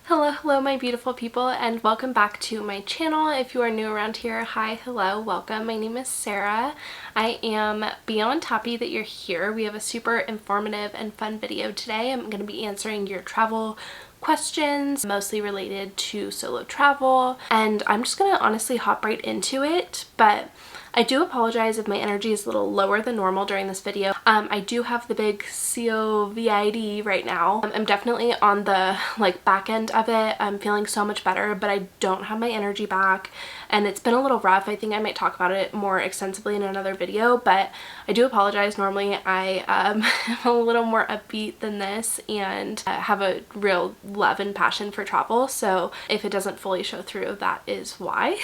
Hello my beautiful people, and welcome back to my channel. If you are new around here, hi, hello, welcome. My name is Sarah. I am beyond happy that you're here. We have a super informative and fun video today. I'm going to be answering your travel questions, mostly related to solo travel, and I'm just going to honestly hop right into it, but I do apologize if my energy is a little lower than normal during this video. I do have the big COVID right now. I'm definitely on the back end of it. I'm feeling so much better, but I don't have my energy back and it's been a little rough. I think I might talk about it more extensively in another video, but I do apologize. Normally I am a little more upbeat than this and have a real love and passion for travel, so if it doesn't fully show through, that is why.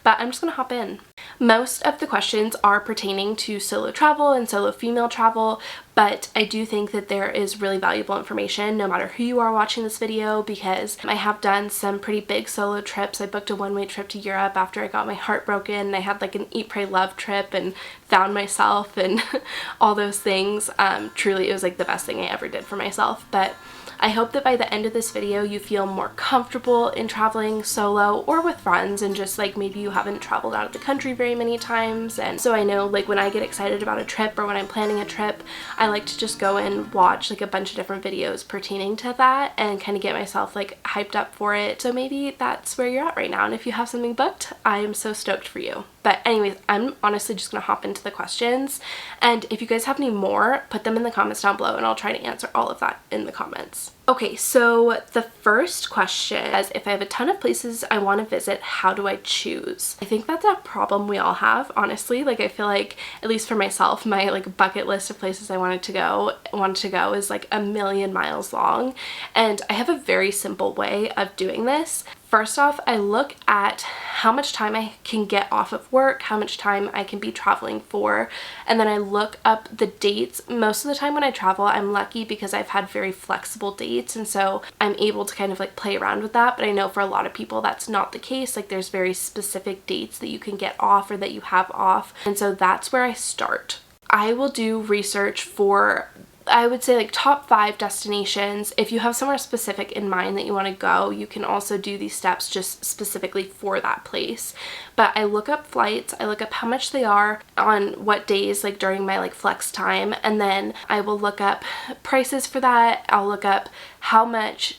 But I'm just gonna hop in. Most of the questions are pertaining to solo travel and solo female travel, but I do think that there is really valuable information no matter who you are watching this video, because I have done some pretty big solo trips. I booked a one-way trip to Europe after I got my heart broken. I had like an Eat, Pray, Love trip and found myself and all those things. Truly, it was like the best thing I ever did for myself. But I hope that by the end of this video you feel more comfortable in traveling solo or with friends, and just like maybe you haven't traveled out of the country very many times. And so I know like when I get excited about a trip or when I'm planning a trip, I like to just go and watch like a bunch of different videos pertaining to that and kind of get myself like hyped up for it. So maybe that's where you're at right now, and if you have something booked, I am so stoked for you. But anyways, I'm honestly just gonna hop into the questions, and if you guys have any more, put them in the comments down below and I'll try to answer all of that in the comments. Okay, so the first question is, if I have a ton of places I want to visit, how do I choose? I think that's a problem we all have, honestly. Like, I feel like, at least for myself, my like bucket list of places I wanted to go is like a million miles long, and I have a very simple way of doing this. First off, I look at how much time I can get off of work, how much time I can be traveling for, and then I look up the dates. Most of the time when I travel, I'm lucky because I've had very flexible dates, and so I'm able to kind of like play around with that. But I know for a lot of people that's not the case. Like, there's very specific dates that you can get off or that you have off, and so that's where I start. I will do research for, I would say, like top 5 destinations. If you have somewhere specific in mind that you want to go, you can also do these steps just specifically for that place. But I look up flights, I look up how much they are on what days, like during my like flex time, and then I will look up prices for that. I'll look up how much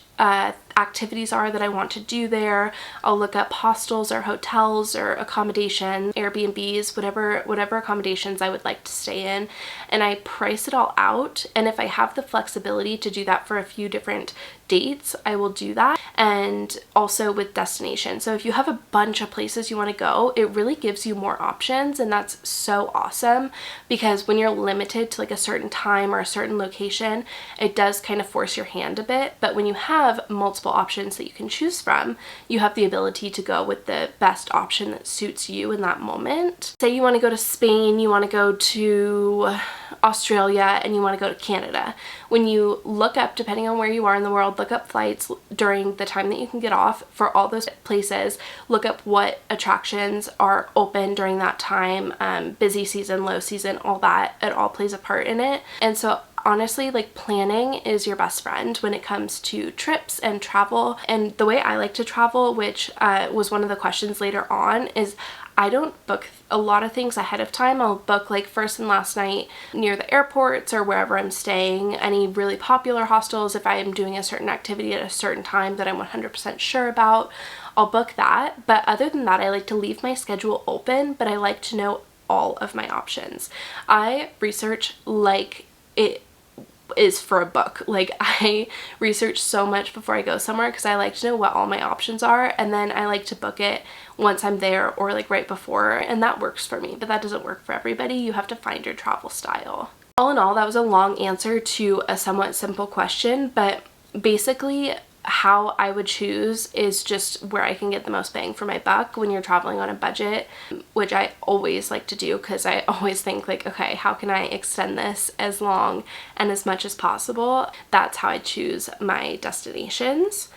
activities are that I want to do there. I'll look up hostels or hotels or accommodation, Airbnbs, whatever accommodations I would like to stay in, and I price it all out. And if I have the flexibility to do that for a few different dates, I will do that. And also with destination. So if you have a bunch of places you want to go, it really gives you more options, and that's so awesome, because when you're limited to like a certain time or a certain location, it does kind of force your hand a bit. But when you have multiple options that you can choose from, you have the ability to go with the best option that suits you in that moment. Say you want to go to Spain, you want to go to Australia, and you want to go to Canada. When you look up, depending on where you are in the world, look up flights during the time that you can get off for all those places. Look up what attractions are open during that time, busy season, low season, all that. It all plays a part in it. And so honestly, like, planning is your best friend when it comes to trips and travel. And the way I like to travel, which was one of the questions later on, is I don't book a lot of things ahead of time. I'll book like first and last night near the airports or wherever I'm staying, any really popular hostels. If I am doing a certain activity at a certain time that I'm 100% sure about, I'll book that. But other than that, I like to leave my schedule open, but I like to know all of my options. I research like it is for a book. Like, I research so much before I go somewhere because I like to know what all my options are, and then I like to book it once I'm there or like right before, and that works for me. But that doesn't work for everybody. You have to find your travel style. All in all, that was a long answer to a somewhat simple question, but basically how I would choose is just where I can get the most bang for my buck when you're traveling on a budget, which I always like to do, because I always think like, okay, how can I extend this as long and as much as possible? That's how I choose my destinations.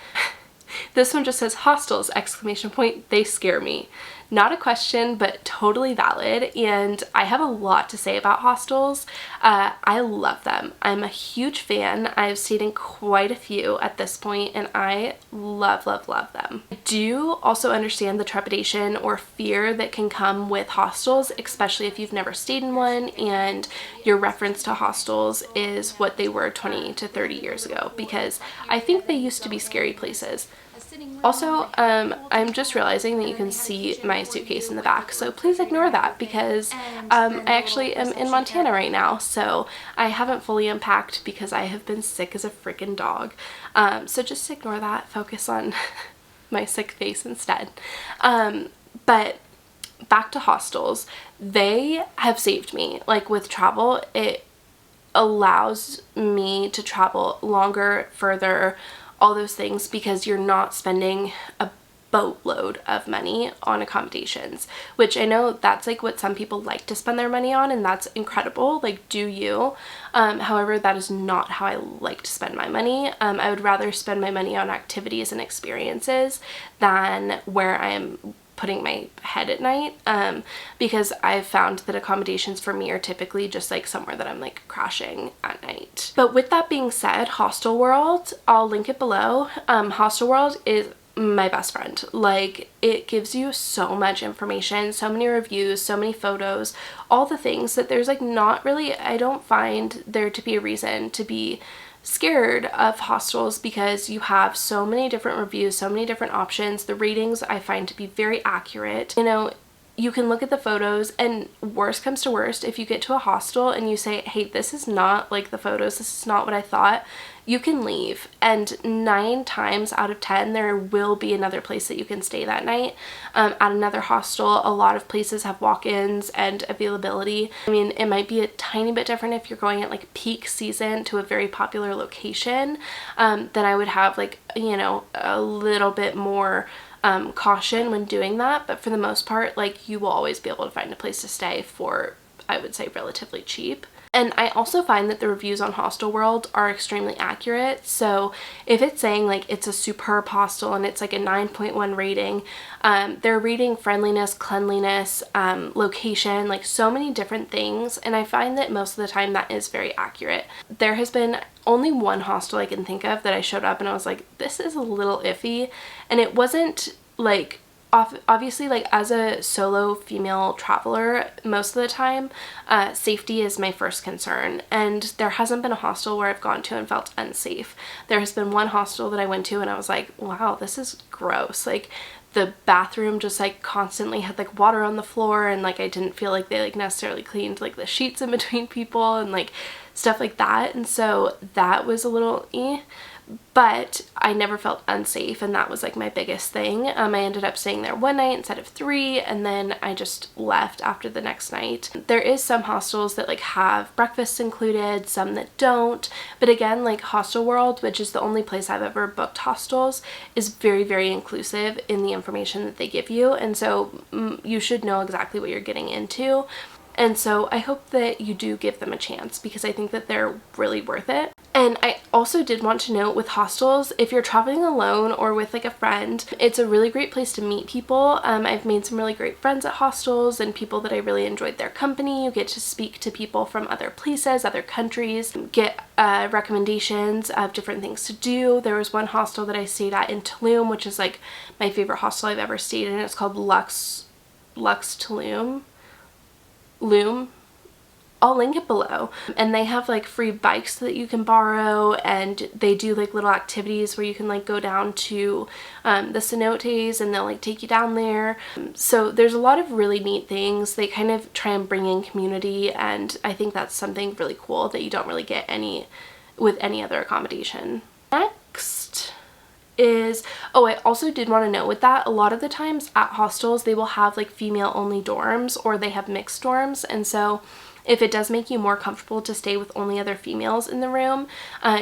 This one just says hostels, exclamation point, they scare me. not a question, but totally valid, and I have a lot to say about hostels. I love them. I'm a huge fan. I've stayed in quite a few at this point, and I love, love, love them. I do also understand the trepidation or fear that can come with hostels, especially if you've never stayed in one and your reference to hostels is what they were 20 to 30 years ago, because I think they used to be scary places. Also, I'm just realizing that you can see my suitcase in the back, so please ignore that, because I actually am in Montana right now, so I haven't fully unpacked because I have been sick as a freaking dog. So just ignore that, focus on my sick face instead. But back to hostels, they have saved me. Like with travel, it allows me to travel longer, further, all those things, because you're not spending a boatload of money on accommodations, which I know that's like what some people like to spend their money on, and that's incredible, like do you. However, that is not how I like to spend my money. I would rather spend my money on activities and experiences than where I am putting my head at night, because I've found that accommodations for me are typically just like somewhere that I'm like crashing at night. But with that being said, Hostel World, I'll link it below. Hostel World is my best friend. Like, it gives you so much information, so many reviews, so many photos, all the things that there's like not really, I don't find there to be a reason to be scared of hostels, because you have so many different reviews, so many different options. The ratings I find to be very accurate. You know, you can look at the photos, and worst comes to worst, if you get to a hostel and you say, hey, this is not like the photos, this is not what I thought, you can leave, and 9 times out of 10 there will be another place that you can stay that night at another hostel. A lot of places have walk-ins and availability. I mean, it might be a tiny bit different if you're going at like peak season to a very popular location. Then I would have like, you know, a little bit more caution when doing that, but for the most part, like, you will always be able to find a place to stay for, I would say, relatively cheap. And I also find that the reviews on Hostel World are extremely accurate. So if it's saying like it's a superb hostel and it's like a 9.1 rating, they're rating friendliness, cleanliness, location, like so many different things. And I find that most of the time that is very accurate. There has been only one hostel I can think of that I showed up and I was like, this is a little iffy. And it wasn't like, obviously, like as a solo female traveler, most of the time safety is my first concern, and there hasn't been a hostel where I've gone to and felt unsafe. There has been one hostel that I went to and I was like, wow, this is gross. Like, the bathroom just like constantly had like water on the floor, and like I didn't feel like they like necessarily cleaned like the sheets in between people and like stuff like that, and so that was a little but I never felt unsafe, and that was like my biggest thing. I ended up staying there one night instead of 3, and then I just left after the next night. There is some hostels that like have breakfasts included, some that don't, but again, like Hostel World, which is the only place I've ever booked hostels, is very, very inclusive in the information that they give you, and so you should know exactly what you're getting into. And so I hope that you do give them a chance, because I think that they're really worth it. And I also did want to note with hostels, if you're traveling alone or with like a friend, it's a really great place to meet people. I've made some really great friends at hostels and people that I really enjoyed their company. You get to speak to people from other places, other countries, get recommendations of different things to do. There was one hostel that I stayed at in Tulum, which is like my favorite hostel I've ever stayed in. It's called Lux Tulum. I'll link it below. And they have like free bikes that you can borrow, and they do like little activities where you can like go down to the cenotes and they'll like take you down there. So there's a lot of really neat things. They kind of try and bring in community, and I think that's something really cool that you don't really get with any other accommodation. Next is, oh, I also did want to note with that, a lot of the times at hostels they will have like female only dorms, or they have mixed dorms, and so if it does make you more comfortable to stay with only other females in the room,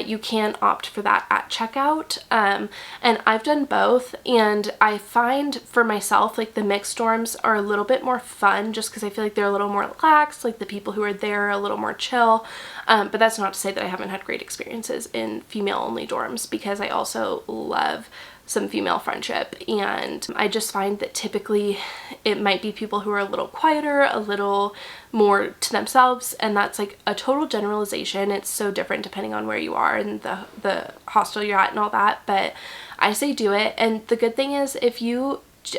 you can opt for that at checkout. And I've done both, and I find for myself like the mixed dorms are a little bit more fun, just because I feel like they're a little more relaxed, like the people who are there are a little more chill. But that's not to say that I haven't had great experiences in female only dorms, because I also love some female friendship. And I just find that typically it might be people who are a little quieter, a little more to themselves, and that's like a total generalization. It's so different depending on where you are and the hostel you're at and all that, but I say do it. And the good thing is,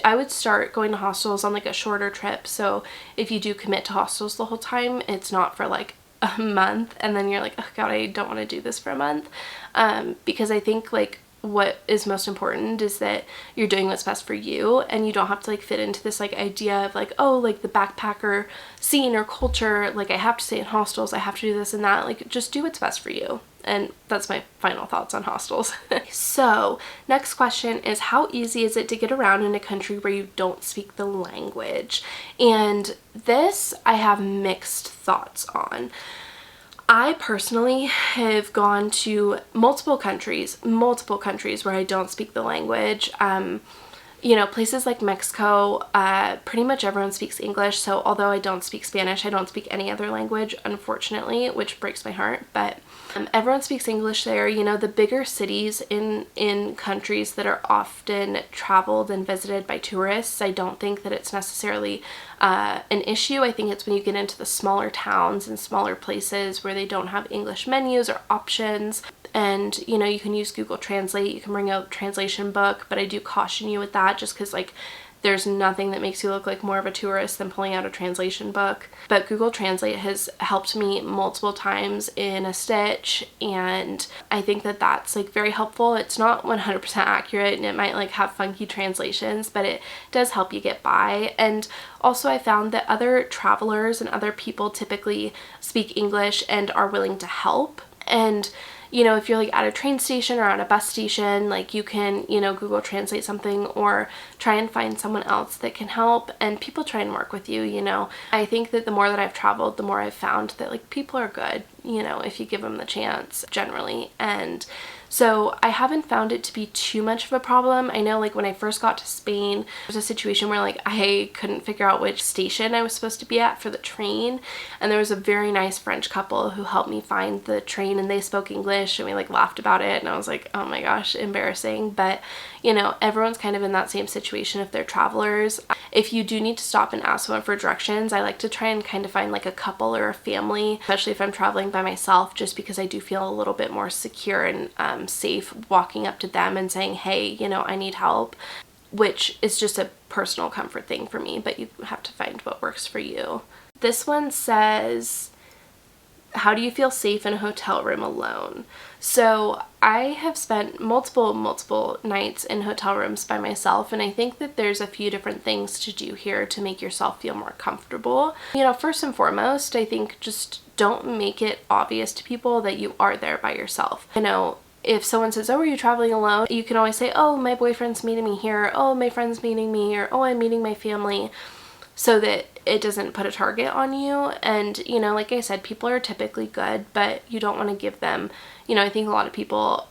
I would start going to hostels on like a shorter trip. So if you do commit to hostels the whole time, it's not for like a month and then you're like, oh god, I don't want to do this for a month. Because I think like what is most important is that you're doing what's best for you, and you don't have to like fit into this like idea of like, oh, like the backpacker scene or culture, like I have to stay in hostels, I have to do this and that. Like just do what's best for you. And that's my final thoughts on hostels. So next question is, how easy is it to get around in a country where you don't speak the language? And this I have mixed thoughts on. I personally have gone to multiple countries where I don't speak the language. You know, places like Mexico, pretty much everyone speaks English. So although I don't speak Spanish, I don't speak any other language, unfortunately, which breaks my heart. But everyone speaks English there. You know, the bigger cities in countries that are often traveled and visited by tourists, I don't think that it's necessarily an issue. I think it's when you get into the smaller towns and smaller places where they don't have English menus or options. And, you know, you can use Google Translate, you can bring a translation book, but I do caution you with that just because, like, there's nothing that makes you look like more of a tourist than pulling out a translation book. But Google Translate has helped me multiple times in a stitch, and I think that that's like very helpful. It's not 100% accurate and it might like have funky translations, but it does help you get by. And also I found that other travelers and other people typically speak English and are willing to help. And you know, if you're like at a train station or at a bus station, like you can, you know, Google Translate something or try and find someone else that can help, and people try and work with you, you know. I think that the more that I've traveled, the more I've found that like people are good, you know, if you give them the chance generally. And so I haven't found it to be too much of a problem. I know like when I first got to Spain, there was a situation where like I couldn't figure out which station I was supposed to be at for the train, and there was a very nice French couple who helped me find the train, and they spoke English and we like laughed about it, and I was like, oh my gosh, embarrassing. But you know, everyone's kind of in that same situation if they're travelers. If you do need to stop and ask someone for directions, I like to try and kind of find like a couple or a family, especially if I'm traveling by myself, just because I do feel a little bit more secure and safe walking up to them and saying, hey, you know, I need help, which is just a personal comfort thing for me, but you have to find what works for you. This one says, how do you feel safe in a hotel room alone? So I have spent multiple nights in hotel rooms by myself, and I think that there's a few different things to do here to make yourself feel more comfortable. You know, first and foremost, I think just don't make it obvious to people that you are there by yourself. You know, if someone says, oh, are you traveling alone? You can always say, oh, my boyfriend's meeting me here, oh, my friend's meeting me, or oh, I'm meeting my family, so that it doesn't put a target on you. And, you know, like I said, people are typically good, but you don't want to give them, you know, I think a lot of people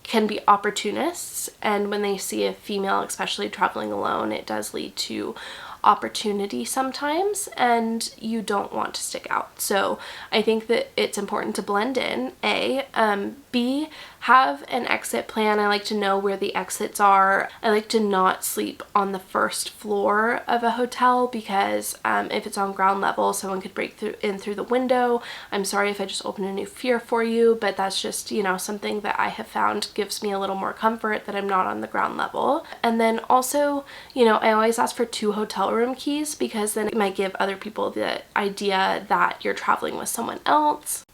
can be opportunists, and when they see a female, especially traveling alone, it does lead to opportunity sometimes, and you don't want to stick out. So I think that it's important to blend in, A. B, have an exit plan. I like to know where the exits are. I like to not sleep on the first floor of a hotel because if it's on ground level, someone could break in through the window. I'm sorry if I just opened a new fear for you, but that's just, you know, something that I have found gives me a little more comfort that I'm not on the ground level. And then also, you know, I always ask for 2 hotel room keys because then it might give other people the idea that you're traveling with someone else.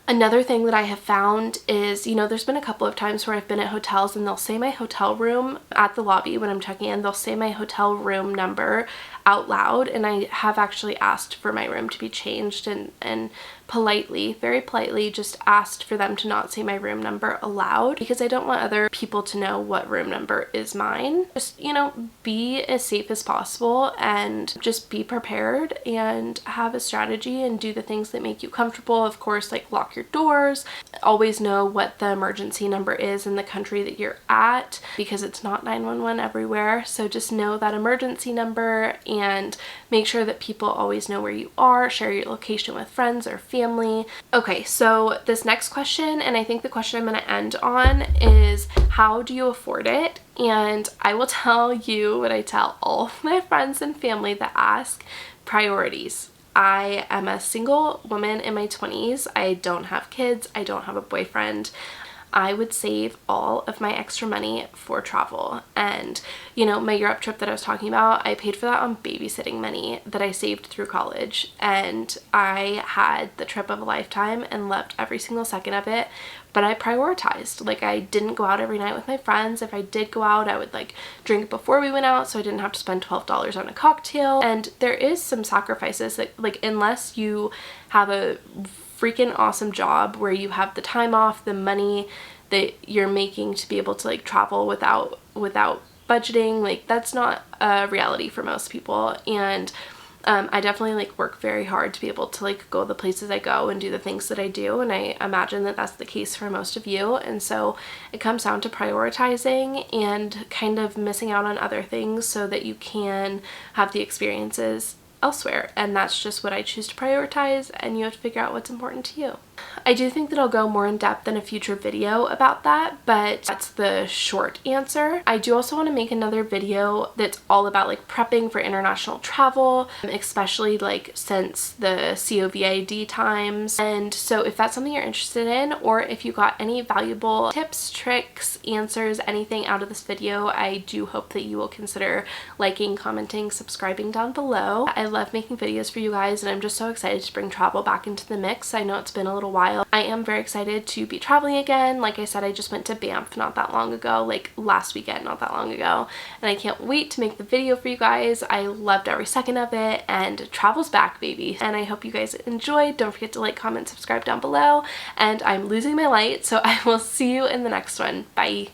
Another thing that I have found is, you know, there's been a couple of times where I've been at hotels and they'll say my hotel room at the lobby when I'm checking in, they'll say my hotel room number out loud, and I have actually asked for my room to be changed and politely, very politely, just asked for them to not say my room number aloud because I don't want other people to know what room number is mine. Just, you know, be as safe as possible and just be prepared and have a strategy and do the things that make you comfortable. Of course, like lock your doors, always know what the emergency number is in the country that you're at because it's not 911 everywhere. So just know that emergency number and make sure that people always know where you are. Share your location with friends or family family. Okay, so this next question, and I think the question I'm going to end on, is how do you afford it? And I will tell you what I tell all of my friends and family that ask: priorities. I am a single woman in my 20s. I don't have kids. I don't have a boyfriend. I would save all of my extra money for travel. And, you know, my Europe trip that I was talking about, I paid for that on babysitting money that I saved through college. And I had the trip of a lifetime and loved every single second of it. But I prioritized. Like, I didn't go out every night with my friends. If I did go out, I would like drink before we went out so I didn't have to spend $12 on a cocktail. And there is some sacrifices that, like, unless you have a freaking awesome job where you have the time off, the money that you're making to be able to like travel without budgeting, like that's not a reality for most people. And I definitely like work very hard to be able to like go the places I go and do the things that I do, and I imagine that that's the case for most of you. And so it comes down to prioritizing and kind of missing out on other things so that you can have the experiences elsewhere. And that's just what I choose to prioritize, and you have to figure out what's important to you. I do think that I'll go more in depth in a future video about that, but that's the short answer. I do also want to make another video that's all about like prepping for international travel, especially like since the COVID times. And so if that's something you're interested in, or if you got any valuable tips, tricks, answers, anything out of this video, I do hope that you will consider liking, commenting, subscribing down below. I love making videos for you guys, and I'm just so excited to bring travel back into the mix. I know it's been a little while. I am very excited to be traveling again. Like I said, I just went to Banff not that long ago, like last weekend, not that long ago, and I can't wait to make the video for you guys. I loved every second of it, and travel's back, baby. And I hope you guys enjoyed. Don't forget to like, comment, subscribe down below, and I'm losing my light, so I will see you in the next one. Bye.